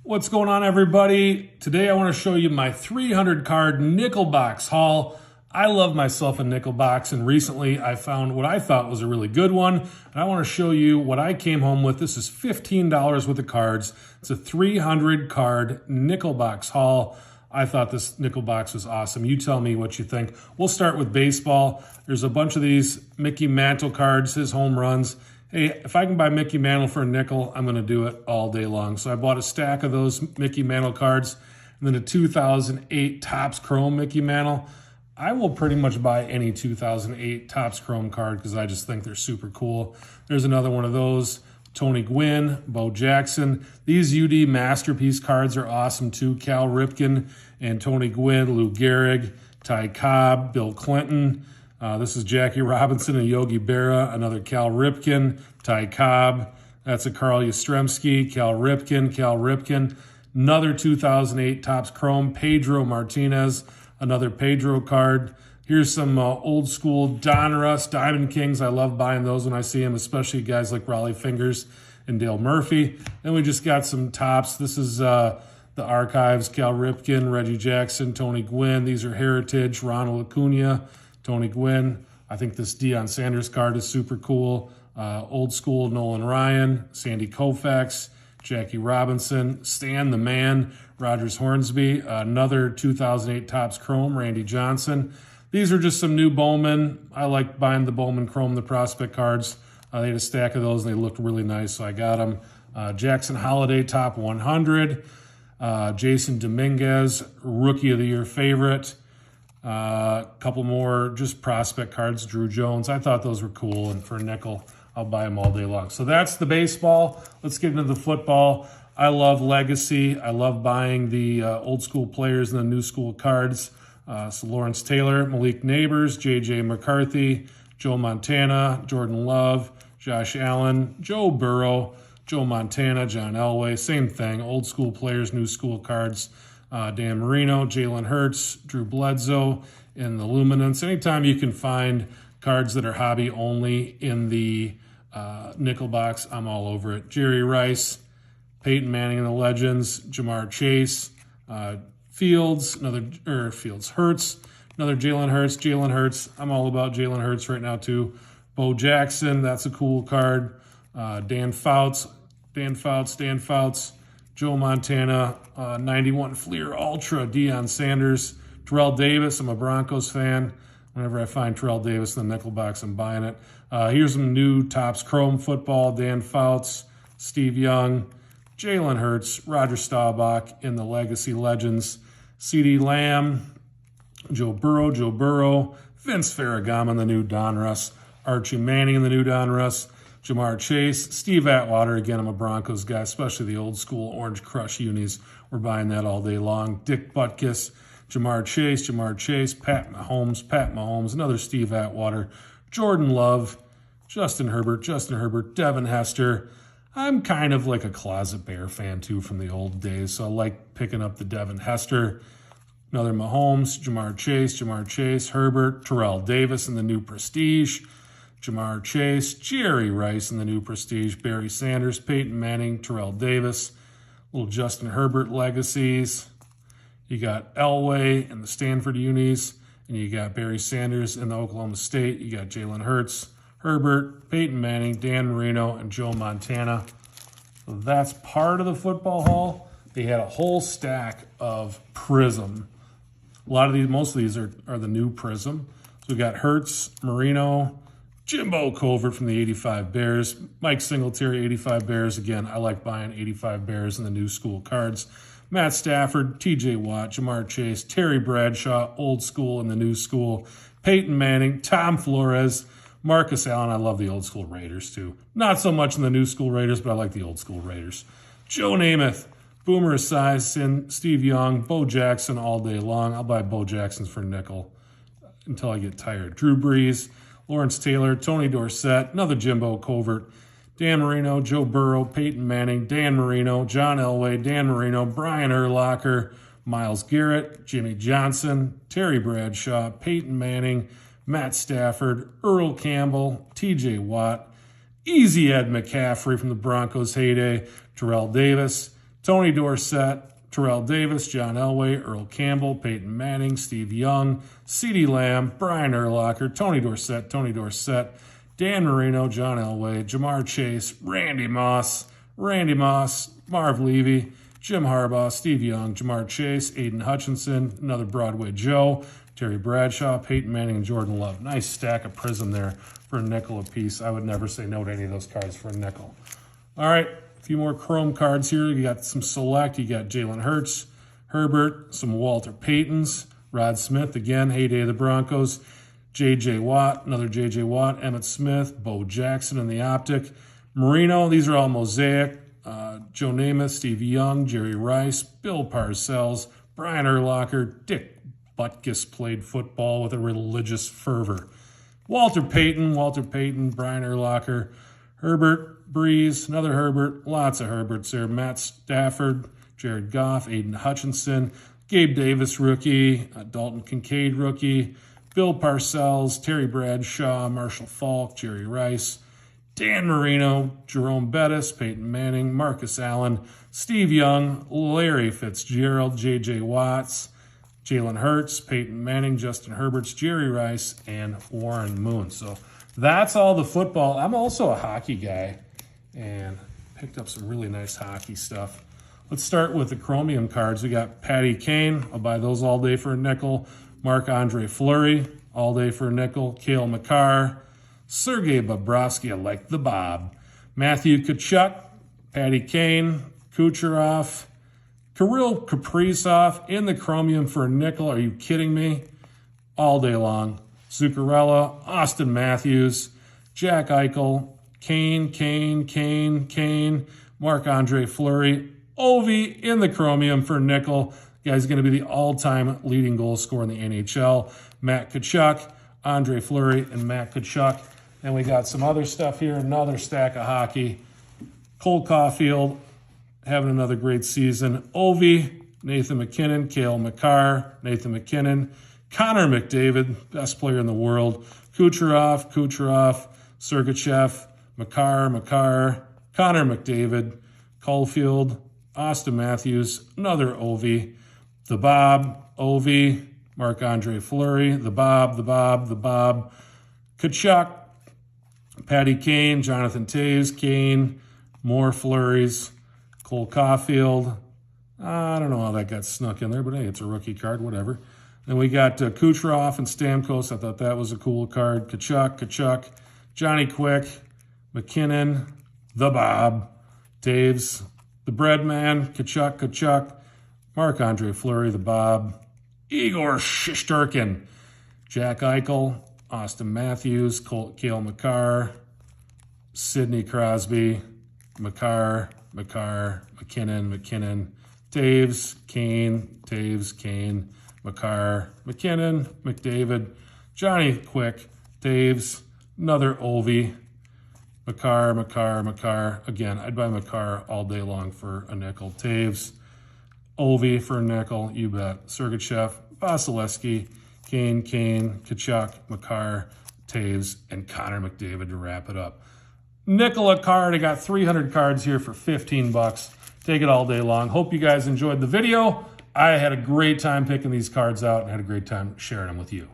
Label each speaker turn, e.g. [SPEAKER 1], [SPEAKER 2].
[SPEAKER 1] What's going on, everybody? Today I want to show you my 300 card nickel box haul. I love myself a nickel box, and recently I found what I thought was a really good one. And I want to show you what I came home with. This is $15 worth of cards. It's a 300 card nickel box haul. I thought this nickel box was awesome. You tell me what you think. We'll start with baseball. There's a bunch of these Mickey Mantle cards, his home runs. Hey, if I can buy Mickey Mantle for a nickel, I'm going to do it all day long. So I bought a stack of those Mickey Mantle cards, and then a 2008 Topps Chrome Mickey Mantle. I will pretty much buy any 2008 Topps Chrome card because I just think they're super cool. There's another one of those. Tony Gwynn, Bo Jackson. These UD Masterpiece cards are awesome too. Cal Ripken and Tony Gwynn, Lou Gehrig, Ty Cobb, Bill Clinton. This is Jackie Robinson and Yogi Berra, another Cal Ripken, Ty Cobb. That's a Carl Yastrzemski, Cal Ripken. Another 2008 Topps Chrome, Pedro Martinez, another Pedro card. Here's some old school Donruss, Diamond Kings. I love buying those when I see them, especially guys like Raleigh Fingers and Dale Murphy. Then we just got some Topps. This is the Archives, Cal Ripken, Reggie Jackson, Tony Gwynn. These are Heritage, Ronald Acuna, Tony Gwynn. I think this Deion Sanders card is super cool. Old school Nolan Ryan, Sandy Koufax, Jackie Robinson, Stan the Man, Rogers Hornsby, another 2008 Topps Chrome, Randy Johnson. These are just some new Bowman. I like buying the Bowman Chrome, the prospect cards. They had a stack of those and they looked really nice, so I got them. Jackson Holiday Top 100. Jason Dominguez, Rookie of the Year favorite. A couple more just prospect cards, Drew Jones. I thought those were cool, and for a nickel, I'll buy them all day long. So that's the baseball. Let's get into the football. I love Legacy. I love buying the old school players and the new school cards. So Lawrence Taylor, Malik Neighbors, J.J. McCarthy, Joe Montana, Jordan Love, Josh Allen, Joe Burrow, Joe Montana, John Elway. Same thing, old school players, new school cards. Dan Marino, Jalen Hurts, Drew Bledsoe, and the Luminance. Anytime you can find cards that are hobby only in the nickel box, I'm all over it. Jerry Rice, Peyton Manning and the Legends, Jamar Chase, Hurts, another Jalen Hurts. I'm all about Jalen Hurts right now too. Bo Jackson, that's a cool card. Dan Fouts, Joe Montana, 91 Fleer Ultra, Deion Sanders, Terrell Davis. I'm a Broncos fan. Whenever I find Terrell Davis in the nickel box, I'm buying it. Here's some new Topps Chrome football, Dan Fouts, Steve Young, Jalen Hurts, Roger Staubach in the Legacy Legends, CeeDee Lamb, Joe Burrow, Vince Ferragamo in the new Donruss, Archie Manning in the new Donruss, Jamar Chase, Steve Atwater. Again, I'm a Broncos guy, especially the old school Orange Crush unis. We're buying that all day long. Dick Butkus, Jamar Chase, Pat Mahomes, another Steve Atwater, Jordan Love, Justin Herbert, Devin Hester. I'm kind of like a closet Bear fan too from the old days, so I like picking up the Devin Hester. Another Mahomes, Jamar Chase, Herbert, Terrell Davis in the new Prestige, Jamar Chase, Jerry Rice in the new Prestige, Barry Sanders, Peyton Manning, Terrell Davis, little Justin Herbert legacies. You got Elway in the Stanford unis, and you got Barry Sanders in the Oklahoma State. You got Jalen Hurts, Herbert, Peyton Manning, Dan Marino, and Joe Montana. So that's part of the football haul. They had a whole stack of Prism. Most of these are the new Prism. So we got Hurts, Marino, Jimbo Covert from the 85 Bears, Mike Singletary, 85 Bears. Again, I like buying 85 Bears in the new school cards. Matt Stafford, TJ Watt, Jamar Chase, Terry Bradshaw, old school and the new school, Peyton Manning, Tom Flores, Marcus Allen. I love the old school Raiders too. Not so much in the new school Raiders, but I like the old school Raiders. Joe Namath, Boomer Esiason, Steve Young, Bo Jackson all day long. I'll buy Bo Jackson's for a nickel until I get tired. Drew Brees, Lawrence Taylor, Tony Dorsett, another Jimbo Covert, Dan Marino, Joe Burrow, Peyton Manning, Dan Marino, John Elway, Dan Marino, Brian Urlacher, Myles Garrett, Jimmy Johnson, Terry Bradshaw, Peyton Manning, Matt Stafford, Earl Campbell, TJ Watt, Easy Ed McCaffrey from the Broncos heyday, Terrell Davis, Tony Dorsett, Terrell Davis, John Elway, Earl Campbell, Peyton Manning, Steve Young, CeeDee Lamb, Brian Urlacher, Tony Dorsett, Dan Marino, John Elway, Jamar Chase, Randy Moss, Marv Levy, Jim Harbaugh, Steve Young, Jamar Chase, Aiden Hutchinson, another Broadway Joe, Terry Bradshaw, Peyton Manning, and Jordan Love. Nice stack of Prism there for a nickel apiece. I would never say no to any of those cards for a nickel. All right, a few more Chrome cards here. You got some Select. You got Jalen Hurts, Herbert, some Walter Paytons, Rod Smith, again, heyday of the Broncos, J.J. Watt, another J.J. Watt, Emmitt Smith, Bo Jackson in the Optic, Marino, these are all Mosaic, Joe Namath, Steve Young, Jerry Rice, Bill Parcells, Brian Urlacher, Dick Butkus played football with a religious fervor. Walter Payton, Brian Urlacher, Herbert, Breeze, another Herbert, lots of Herberts there, Matt Stafford, Jared Goff, Aiden Hutchinson, Gabe Davis rookie, Dalton Kincaid rookie, Bill Parcells, Terry Bradshaw, Marshall Faulk, Jerry Rice, Dan Marino, Jerome Bettis, Peyton Manning, Marcus Allen, Steve Young, Larry Fitzgerald, J.J. Watts, Jalen Hurts, Peyton Manning, Justin Herberts, Jerry Rice, and Warren Moon. So that's all the football. I'm also a hockey guy and picked up some really nice hockey stuff. Let's start with the Chromium cards. We got Patty Kane. I'll buy those all day for a nickel. Marc-Andre Fleury, all day for a nickel. Cale Makar, Sergei Bobrovsky, I like the Bob. Matthew Tkachuk, Patty Kane, Kucherov, Kirill Kaprizov in the Chromium for a nickel. Are you kidding me? All day long. Zuccarello, Austin Matthews, Jack Eichel, Kane, Marc-Andre Fleury, Ovi in the Chromium for a nickel. Guy's going to be the all-time leading goal scorer in the NHL. Matt Tkachuk, Andre Fleury, and Matt Tkachuk. And we got some other stuff here, another stack of hockey. Cole Caulfield having another great season. Ovi, Nathan MacKinnon, Cale Makar, Nathan MacKinnon, Connor McDavid, best player in the world. Kucherov, Sergachev, Makar, Connor McDavid, Caulfield, Austin Matthews, another Ovi, the Bob, Ovi, Marc-Andre Fleury, the Bob, Tkachuk, Patty Kane, Jonathan Toews, Kane, more Flurries, Cole Caulfield. I don't know how that got snuck in there, but hey, it's a rookie card, whatever. Then we got Kucherov and Stamkos. I thought that was a cool card. Tkachuk, Johnny Quick, McKinnon, the Bob, Toews, the Breadman, Tkachuk, Marc-Andre Fleury, the Bob, Igor Shesterkin, Jack Eichel, Austin Matthews, Cale Makar, Sidney Crosby, Makar, McKinnon, Toews, Kane, Makar, McKinnon, McDavid, Johnny Quick, Toews, another Ovi, Makar. Again, I'd buy Makar all day long for a nickel. Toews, Ovi for a nickel, you bet. Sergachev, Vasilevsky, Kane, Tkachuk, Makar, Toews, and Connor McDavid to wrap it up. Nickel a card. I got 300 cards here for 15 bucks. Take it all day long. Hope you guys enjoyed the video. I had a great time picking these cards out and had a great time sharing them with you.